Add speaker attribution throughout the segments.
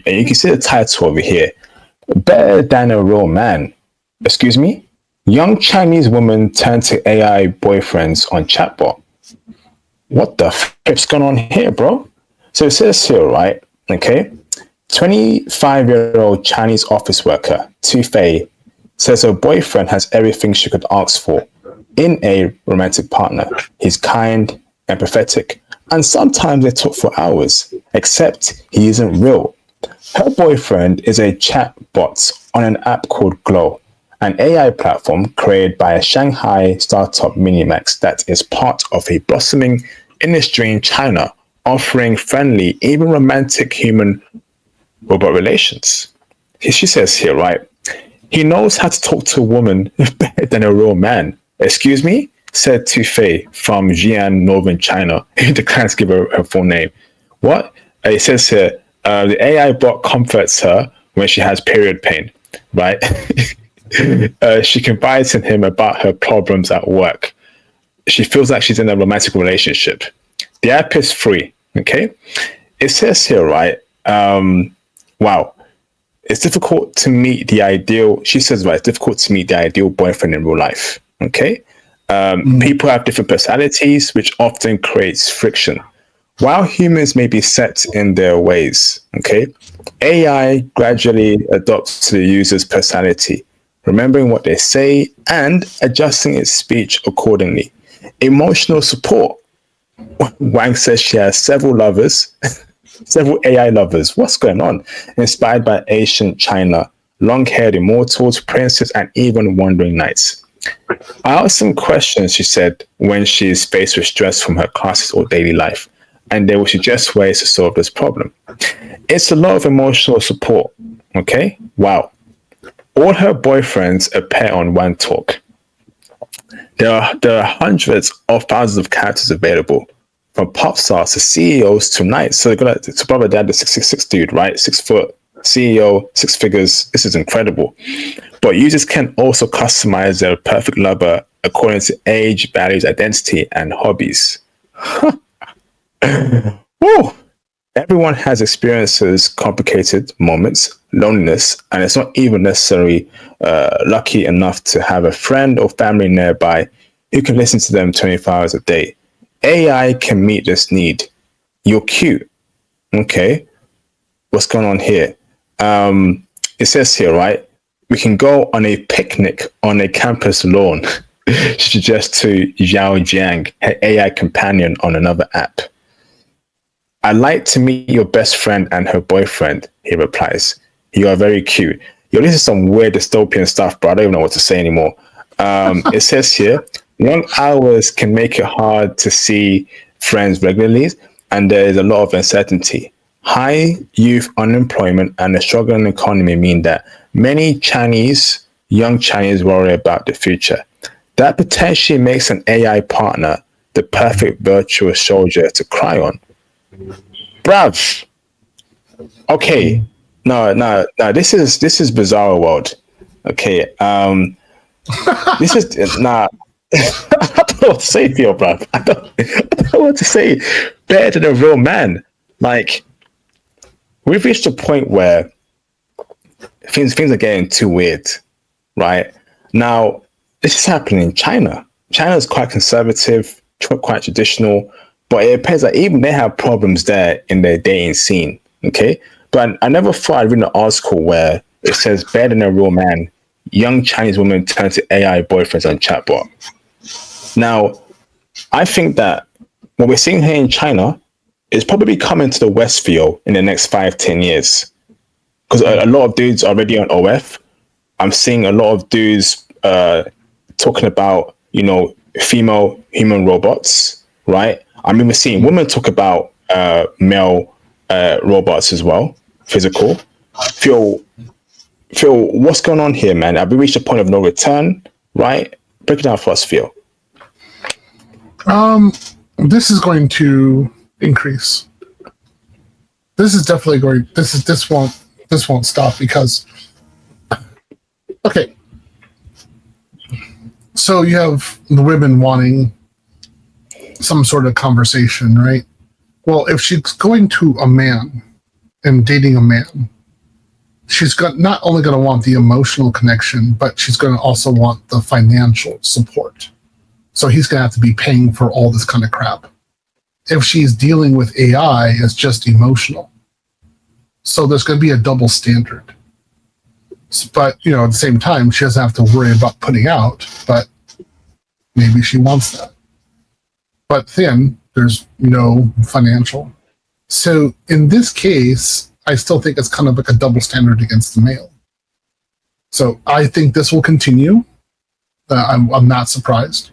Speaker 1: And you can see the title over here. Better than a real man. Excuse me? Young Chinese woman turned to AI boyfriends on Chatbot. What the flip's going on here, bro? So it says here, right? Okay. 25-year-old Chinese office worker, Tu Fei, says her boyfriend has everything she could ask for in a romantic partner. He's kind, empathetic, and sometimes they talk for hours, except he isn't real. Her boyfriend is a chatbot on an app called Glow, an AI platform created by a Shanghai startup Minimax that is part of a blossoming industry in China, offering friendly, even romantic human robot relations. She says here, right? He knows how to talk to a woman better than a real man. Excuse me? Said Tu Fei from Jian, northern China, who declines to give her full name. What? It says here, the AI bot comforts her when she has period pain, right? She confides in him about her problems at work. She feels like she's in a romantic relationship. The app is free, okay? It says here, right? Wow. It's difficult to meet the ideal, she says, right, it's difficult to meet the ideal boyfriend in real life, okay? People have different personalities, which often creates friction. While humans may be set in their ways, okay, AI gradually adopts to the user's personality, remembering what they say and adjusting its speech accordingly. Emotional support. Wang says she has several lovers, several AI lovers. What's going on? Inspired by ancient China, long-haired immortals, princes, and even wandering knights. I asked some questions, she said, when she is faced with stress from her classes or daily life, and they will suggest ways to solve this problem. It's a lot of emotional support, okay? Wow. All her boyfriends appear on One Talk. There are hundreds of thousands of characters available, from pop stars to CEOs to knights. So they're gonna, it's probably dad, the 6'6" dude, right? 6 foot CEO, 6 figures. This is incredible. But users can also customize their perfect lover according to age, values, identity, and hobbies. Woo! Everyone has experiences, complicated moments, loneliness, and it's not even necessarily lucky enough to have a friend or family nearby who can listen to them 24 hours a day. AI can meet this need. You're cute. Okay. What's going on here? It says here, right? We can go on a picnic on a campus lawn. She suggests to Zhao Jiang, her AI companion on another app. I'd like to meet your best friend and her boyfriend, he replies. You are very cute. Yo, this is some weird dystopian stuff, bro. I don't even know what to say anymore. It says here, long hours can make it hard to see friends regularly, and there is a lot of uncertainty. High youth unemployment and a struggling economy mean that many young Chinese worry about the future. That potentially makes an AI partner the perfect virtual soldier to cry on. Bruv. Okay. No. This is bizarre world. Okay. This is nah. I don't know what to say to you, bruv. I don't know what to say. Better than a real man. Like, we've reached a point where things are getting too weird, right? Now, this is happening in China. China is quite conservative, quite traditional, but it appears that even they have problems there in their dating scene, okay? But I never thought I'd read an article where it says, better than a real man, young Chinese women turn to AI boyfriends on Chatbot. Now, I think that what we're seeing here in China is probably coming to the Westfield in the next 5-10 years. Because a lot of dudes are already on OF. I'm seeing a lot of dudes talking about, female human robots, right? I'm even seeing women talk about male robots as well, physical. Phil, what's going on here, man? Have we reached a point of no return, right? Break it down for us, Phil.
Speaker 2: This is going to increase. This is definitely going. This won't stop because. Okay. So you have the women wanting some sort of conversation, right? Well, if she's going to a man, and dating a man, she's not only going to want the emotional connection, but she's going to also want the financial support. So he's going to have to be paying for all this kind of crap. If she's dealing with AI, it's just emotional. So there's going to be a double standard. But, at the same time, she doesn't have to worry about putting out, but maybe she wants that. But then there's no financial. So in this case, I still think it's kind of like a double standard against the male. So I think this will continue. I'm not surprised.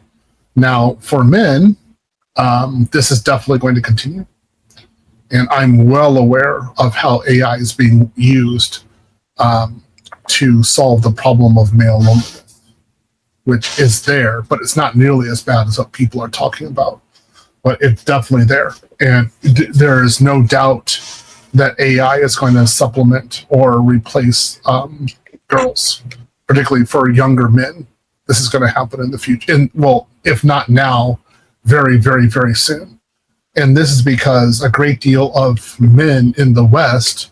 Speaker 2: Now, for men, this is definitely going to continue. And I'm well aware of how AI is being used to solve the problem of male loneliness, which is there, but it's not nearly as bad as what people are talking about. But it's definitely there. And there is no doubt that AI is going to supplement or replace girls, particularly for younger men. This is going to happen in the future. And, well, if not now, very, very, very soon. And this is because a great deal of men in the West,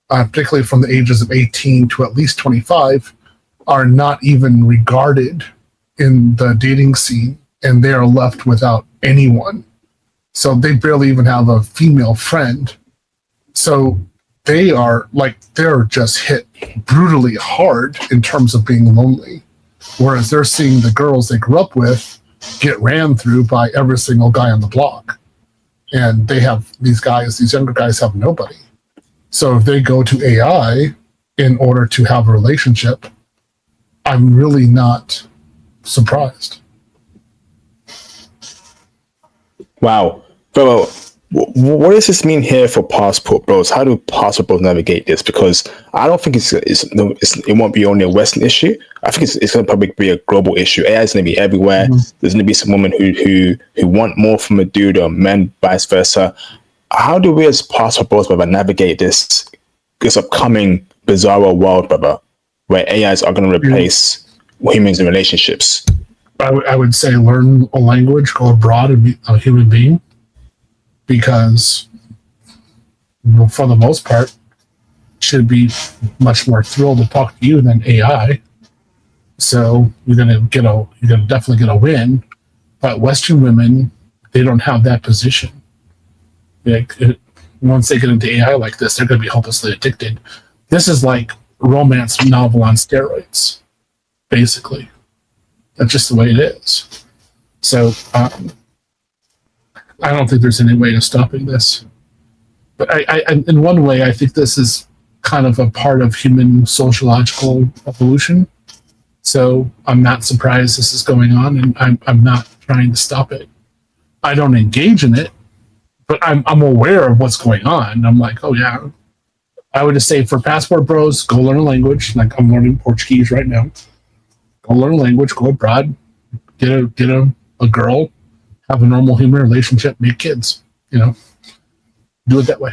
Speaker 2: particularly from the ages of 18 to at least 25, are not even regarded in the dating scene, and they are left without anyone. So they barely even have a female friend. So they're just hit brutally hard in terms of being lonely. Whereas they're seeing the girls they grew up with get ran through by every single guy on the block. And they have these younger guys have nobody. So if they go to AI in order to have a relationship, I'm really not surprised.
Speaker 1: Wow. Bro, what does this mean here for passport bros? How do passport bros navigate this? Because I don't think it won't be only a Western issue. I think it's going to probably be a global issue. AI is going to be everywhere. Mm-hmm. There's going to be some women who want more from a dude, or men vice versa. How do we as passport bros, brother, navigate this upcoming bizarre world, brother, where AIs are going to replace humans in relationships?
Speaker 2: I would say learn a language, go abroad and be a human being, because for the most part, should be much more thrilled to talk to you than AI. So you're gonna definitely get a win. But Western women, they don't have that position. Once they get into AI like this, they're gonna be hopelessly addicted. This is like romance novel on steroids, basically. That's just the way it is. So I don't think there's any way of stopping this. But I in one way, I think this is kind of a part of human sociological evolution. So I'm not surprised this is going on, and I'm not trying to stop it. I don't engage in it, but I'm aware of what's going on. I'm like, oh yeah. I would just say for passport bros, go learn a language. Like I'm learning Portuguese right now. Go learn a language, go abroad, get a girl, have a normal human relationship, make kids. Do it that way.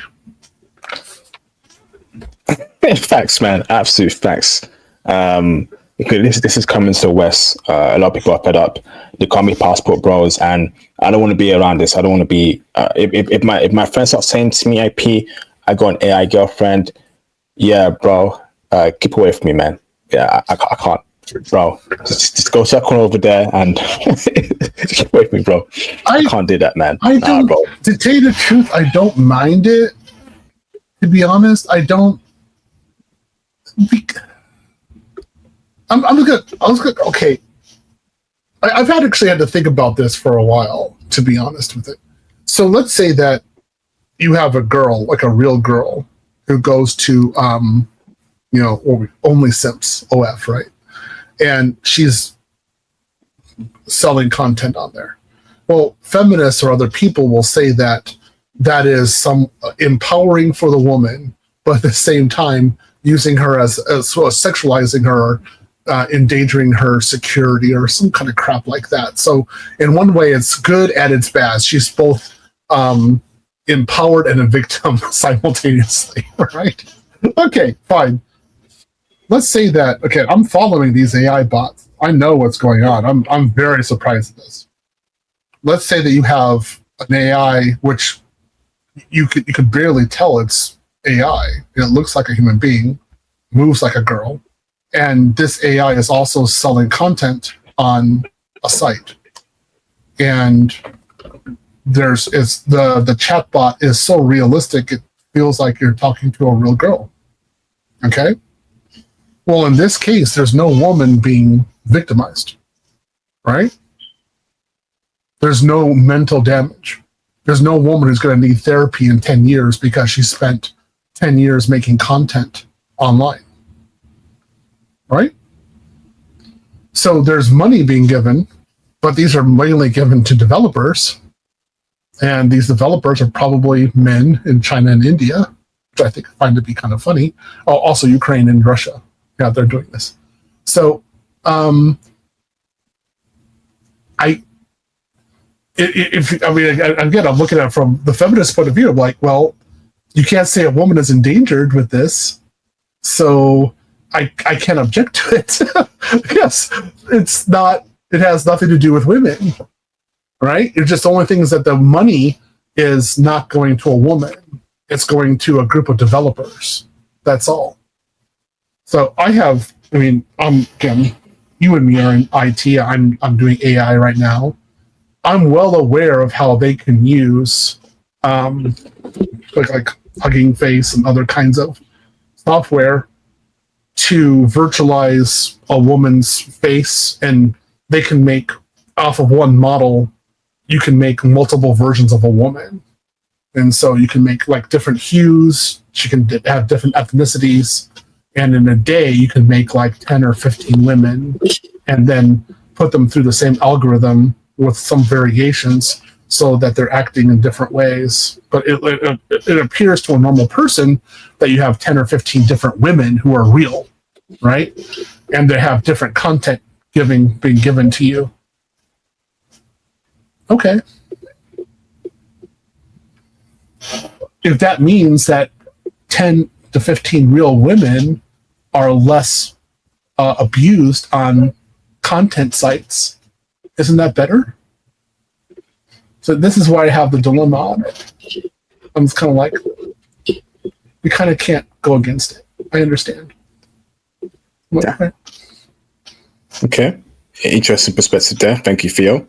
Speaker 1: Facts, man. Absolute facts. This is coming to the West. A lot of people are fed up. They call me passport bros, and I don't want to be around this. I don't want to be. If my friends are saying to me, "IP, I got an AI girlfriend," yeah, bro, keep away from me, man. Yeah, I can't, bro. Just go circle over there and keep away from me, bro. I can't do that, man.
Speaker 2: Bro. To tell you the truth, I don't mind it. To be honest, I don't. I'm good. Okay. I've actually had to think about this for a while, to be honest with it. So let's say that you have a girl, like a real girl, who goes to, Only Simps, OF, right? And she's selling content on there. Well, feminists or other people will say that that is some empowering for the woman, but at the same time using her as sexualizing her, endangering her security or some kind of crap like that. So in one way, it's good and it's bad. She's both empowered and a victim simultaneously, right? Okay, fine. Let's say that, okay, I'm following these AI bots. I know what's going on. I'm very surprised at this. Let's say that you have an AI which you could barely tell it's AI. It looks like a human being, moves like a girl, and this AI is also selling content on a site. And the chatbot is so realistic, it feels like you're talking to a real girl. Okay? Well, in this case, there's no woman being victimized, right? There's no mental damage. There's no woman who's going to need therapy in 10 years because she spent 10 years making content online, right? So there's money being given, but these are mainly given to developers. And these developers are probably men in China and India, which I find to be kind of funny. Oh, also Ukraine and Russia. Yeah, they're doing this. So again, I'm looking at it from the feminist point of view. I'm like, well, you can't say a woman is endangered with this, so I can't object to it. Yes, it's not. It has nothing to do with women, right? It's just the only thing is that the money is not going to a woman; it's going to a group of developers. That's all. So again, you and me are in IT. I'm doing AI right now. I'm well aware of how they can use like Hugging Face and other kinds of software to virtualize a woman's face, and they can make off of one model, you can make multiple versions of a woman. And so you can make like different hues, she can have different ethnicities, and in a day you can make like 10 or 15 women and then put them through the same algorithm with some variations so that they're acting in different ways. But it appears to a normal person that you have 10 or 15 different women who are real, right? And they have different content being given to you. Okay. If that means that 10 to 15 real women are less abused on content sites, isn't that better? So this is why I have the dilemma on it. I'm just kind of like, we kind of can't go against it. I understand.
Speaker 1: Yeah. Okay. Interesting perspective there. Thank you, Theo.